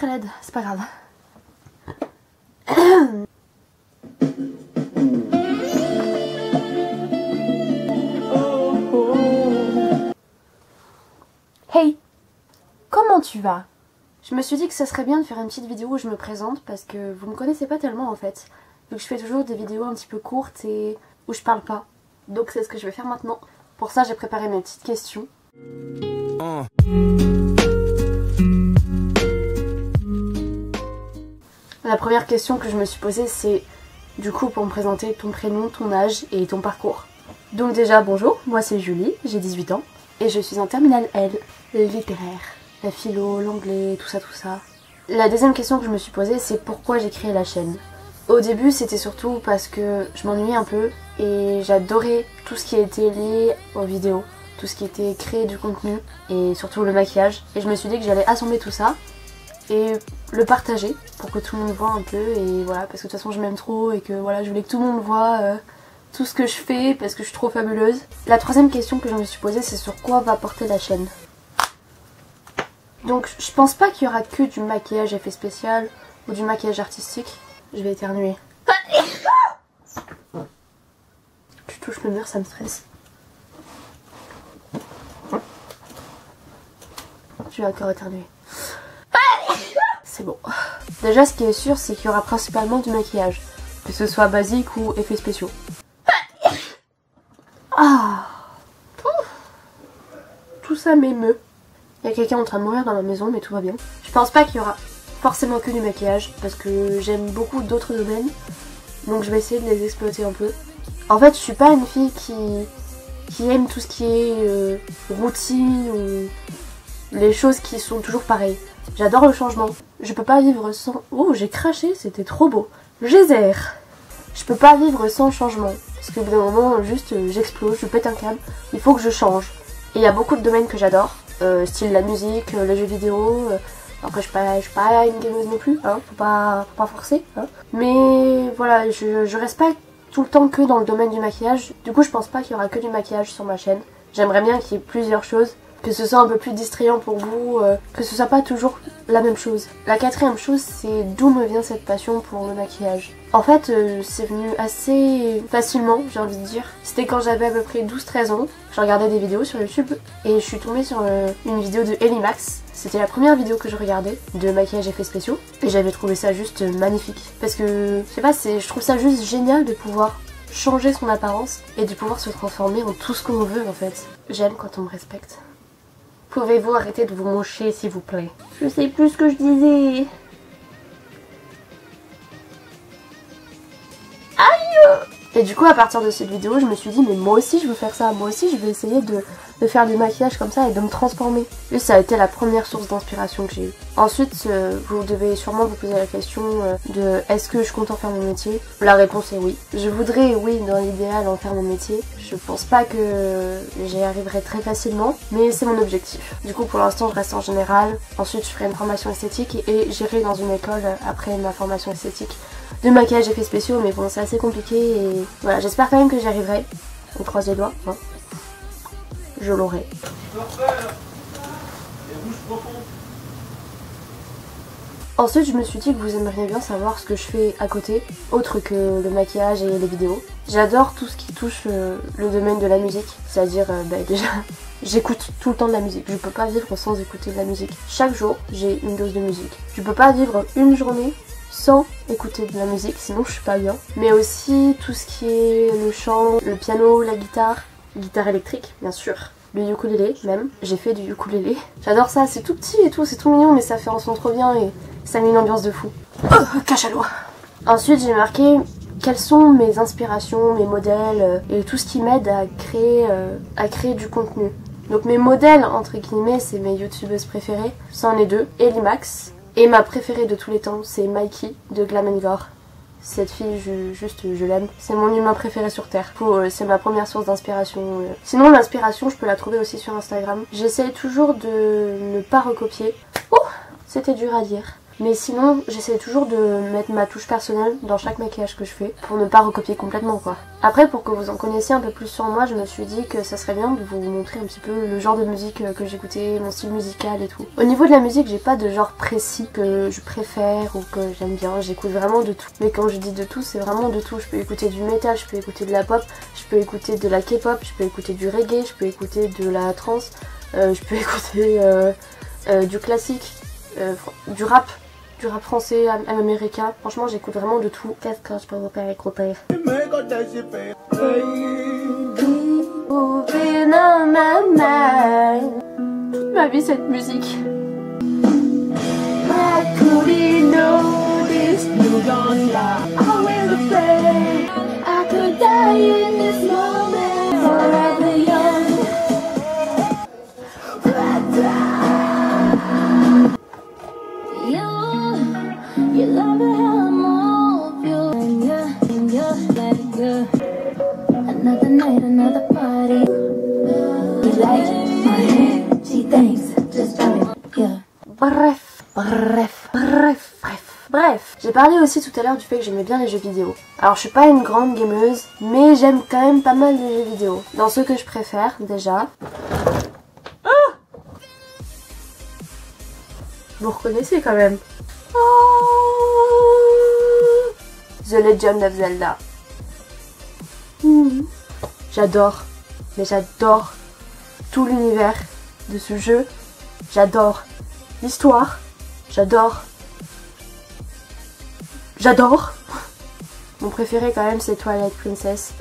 laide, c'est pas grave. Hey, comment tu vas? Je me suis dit que ça serait bien de faire une petite vidéo où je me présente parce que vous me connaissez pas tellement en fait. Donc je fais toujours des vidéos un petit peu courtes et où je parle pas. Donc c'est ce que je vais faire maintenant. Pour ça j'ai préparé mes petites questions. La première question que je me suis posée c'est du coup pour me présenter ton prénom, ton âge et ton parcours. Donc déjà bonjour, moi c'est Julie, j'ai 18 ans et je suis en terminale L, littéraire. La philo, l'anglais, tout ça. La deuxième question que je me suis posée c'est pourquoi j'ai créé la chaîne. Au début c'était surtout parce que je m'ennuyais un peu et j'adorais tout ce qui était lié aux vidéos, tout ce qui était créer du contenu et surtout le maquillage. Et je me suis dit que j'allais assembler tout ça et le partager pour que tout le monde voit un peu et voilà, parce que de toute façon je m'aime trop et que voilà, je voulais que tout le monde voit tout ce que je fais parce que je suis trop fabuleuse. La troisième question que je me suis posée c'est sur quoi va porter la chaîne. Donc je pense pas qu'il y aura que du maquillage effet spécial ou du maquillage artistique. Je vais éternuer. Tu touches le mur, ça me stresse. Je vais encore éternuer. C'est bon. Déjà ce qui est sûr c'est qu'il y aura principalement du maquillage. Que ce soit basique ou effets spéciaux. Ah, tout ça m'émeut. Il y a quelqu'un en train de mourir dans ma maison mais tout va bien. Je pense pas qu'il y aura forcément que du maquillage parce que j'aime beaucoup d'autres domaines. Donc je vais essayer de les exploiter un peu. En fait je suis pas une fille qui aime tout ce qui est routine ou les choses qui sont toujours pareilles. J'adore le changement. Je peux pas vivre sans... Oh j'ai craché, c'était trop beau. Geyser. Je peux pas vivre sans changement. Parce qu'au bout d'un moment juste j'explose, je pète un câble. Il faut que je change. Et il y a beaucoup de domaines que j'adore. Style la musique, les jeux vidéo. Après je suis pas une gameuse non plus, hein, faut pas forcer. Hein. Mais voilà, je reste pas tout le temps que dans le domaine du maquillage. Du coup je pense pas qu'il y aura que du maquillage sur ma chaîne. J'aimerais bien qu'il y ait plusieurs choses. Que ce soit un peu plus distrayant pour vous, que ce soit pas toujours la même chose. La quatrième chose c'est d'où me vient cette passion pour le maquillage. En fait c'est venu assez facilement j'ai envie de dire. C'était quand j'avais à peu près 12-13 ans. Je regardais des vidéos sur YouTube et je suis tombée sur une vidéo de Elimax. C'était la première vidéo que je regardais de maquillage effets spéciaux et j'avais trouvé ça juste magnifique. Parce que je sais pas, je trouve ça juste génial de pouvoir changer son apparence et de pouvoir se transformer en tout ce qu'on veut en fait. J'aime quand on me respecte. Pouvez-vous arrêter de vous mocher s'il vous plaît? Je sais plus ce que je disais. Aïe! Et du coup à partir de cette vidéo je me suis dit mais moi aussi je veux faire ça, moi aussi je vais essayer de faire du maquillage comme ça et de me transformer. Et ça a été la première source d'inspiration que j'ai eue. Ensuite vous devez sûrement vous poser la question de est-ce que je compte en faire mon métier? La réponse est oui. Je voudrais oui dans l'idéal en faire mon métier. Je pense pas que j'y arriverai très facilement mais c'est mon objectif. Du coup pour l'instant je reste en général. Ensuite je ferai une formation esthétique et j'irai dans une école après ma formation esthétique de maquillage effets spéciaux mais bon c'est assez compliqué et voilà j'espère quand même que j'y arriverai. On croise les doigts hein. Je l'aurai. Ensuite je me suis dit que vous aimeriez bien savoir ce que je fais à côté, autre que le maquillage et les vidéos. J'adore tout ce qui touche le domaine de la musique, c'est-à-dire déjà j'écoute tout le temps de la musique. Je peux pas vivre sans écouter de la musique. Chaque jour j'ai une dose de musique. Je peux pas vivre une journée sans écouter de la musique, sinon je suis pas bien. Mais aussi tout ce qui est le chant, le piano, la guitare électrique bien sûr, le ukulélé même, j'ai fait du ukulélé. J'adore ça, c'est tout petit et tout, c'est tout mignon mais ça fait un son trop bien et ça met une ambiance de fou. Oh, cachalot. Ensuite j'ai marqué quelles sont mes inspirations, mes modèles et tout ce qui m'aide à créer du contenu. Donc mes modèles entre guillemets c'est mes youtubeuses préférées, c'en est deux, Elimax. Et ma préférée de tous les temps, c'est Mikey de Glam & Gore. Cette fille, je l'aime. C'est mon humain préféré sur Terre. C'est ma première source d'inspiration. Sinon, l'inspiration, je peux la trouver aussi sur Instagram. J'essaye toujours de ne pas recopier. Oh, c'était dur à dire. Mais sinon j'essaie toujours de mettre ma touche personnelle dans chaque maquillage que je fais pour ne pas recopier complètement quoi. Après pour que vous en connaissiez un peu plus sur moi, je me suis dit que ça serait bien de vous montrer un petit peu le genre de musique que j'écoutais, mon style musical et tout. Au niveau de la musique, j'ai pas de genre précis que je préfère ou que j'aime bien, j'écoute vraiment de tout. Mais quand je dis de tout, c'est vraiment de tout. Je peux écouter du métal, je peux écouter de la pop, je peux écouter de la K-pop, je peux écouter du reggae, je peux écouter de la trance, je peux écouter du classique, du rap français, américain. Franchement j'écoute vraiment de tout. Qu'est-ce que je peux vous faire écouter? Toute ma vie cette musique. Another night, another party. He likes my hair, she thinks, just drop it, yeah. Bref, j'ai parlé aussi tout à l'heure du fait que j'aimais bien les jeux vidéo. Alors je suis pas une grande gameuse, mais j'aime quand même pas mal les jeux vidéo. Dans ceux que je préfère déjà. Vous reconnaissez quand même. The Legend of Zelda. J'adore, mais j'adore tout l'univers de ce jeu. J'adore l'histoire. J'adore. Mon préféré quand même c'est Twilight Princess.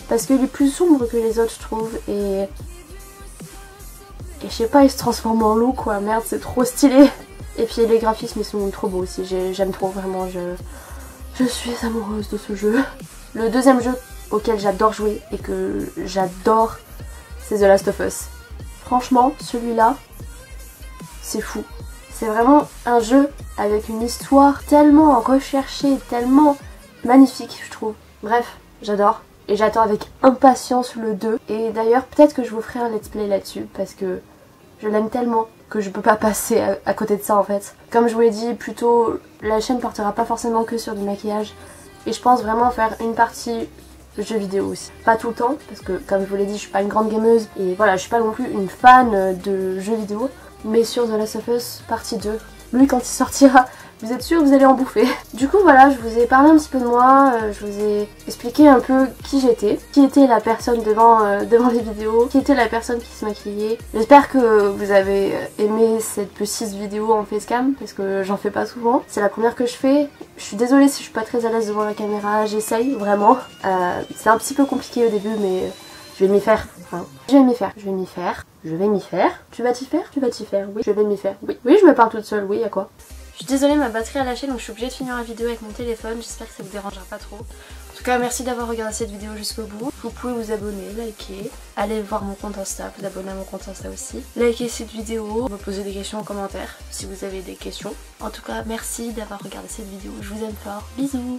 Parce qu'il est plus sombre que les autres je trouve. Et je sais pas, il se transforme en loup quoi. Merde, c'est trop stylé. Et puis les graphismes ils sont trop beaux aussi. J'aime trop vraiment. Je suis amoureuse de ce jeu. Le deuxième jeu auquel j'adore jouer et que j'adore, c'est The Last of Us. Franchement, celui-là, c'est fou. C'est vraiment un jeu avec une histoire tellement recherchée, tellement magnifique, je trouve. Bref, j'adore. Et j'attends avec impatience le 2. Et d'ailleurs, peut-être que je vous ferai un let's play là-dessus parce que je l'aime tellement que je peux pas passer à côté de ça en fait. Comme je vous l'ai dit plus tôt, la chaîne portera pas forcément que sur du maquillage. Et je pense vraiment faire une partie jeux vidéo aussi. Pas tout le temps, parce que comme je vous l'ai dit, je suis pas une grande gameuse. Et voilà, je suis pas non plus une fan de jeux vidéo. Mais sur The Last of Us partie 2, lui quand il sortira, vous êtes sûr que vous allez en bouffer. Du coup voilà, je vous ai parlé un petit peu de moi, je vous ai expliqué un peu qui j'étais, qui était la personne devant les vidéos, qui était la personne qui se maquillait. J'espère que vous avez aimé cette petite vidéo en facecam, parce que j'en fais pas souvent. C'est la première que je fais. Je suis désolée si je suis pas très à l'aise devant la caméra, j'essaye vraiment. C'est un petit peu compliqué au début mais je vais m'y faire. Enfin, je vais m'y faire. Tu vas t'y faire? Oui, je vais m'y faire. Oui, je me parle toute seule, oui, à quoi? Je suis désolée, ma batterie a lâché donc je suis obligée de finir la vidéo avec mon téléphone. J'espère que ça vous dérangera pas trop. En tout cas, merci d'avoir regardé cette vidéo jusqu'au bout. Vous pouvez vous abonner, liker, aller voir mon compte Insta, vous abonner à mon compte Insta aussi. Likez cette vidéo, me poser des questions en commentaire si vous avez des questions. En tout cas, merci d'avoir regardé cette vidéo. Je vous aime fort. Bisous!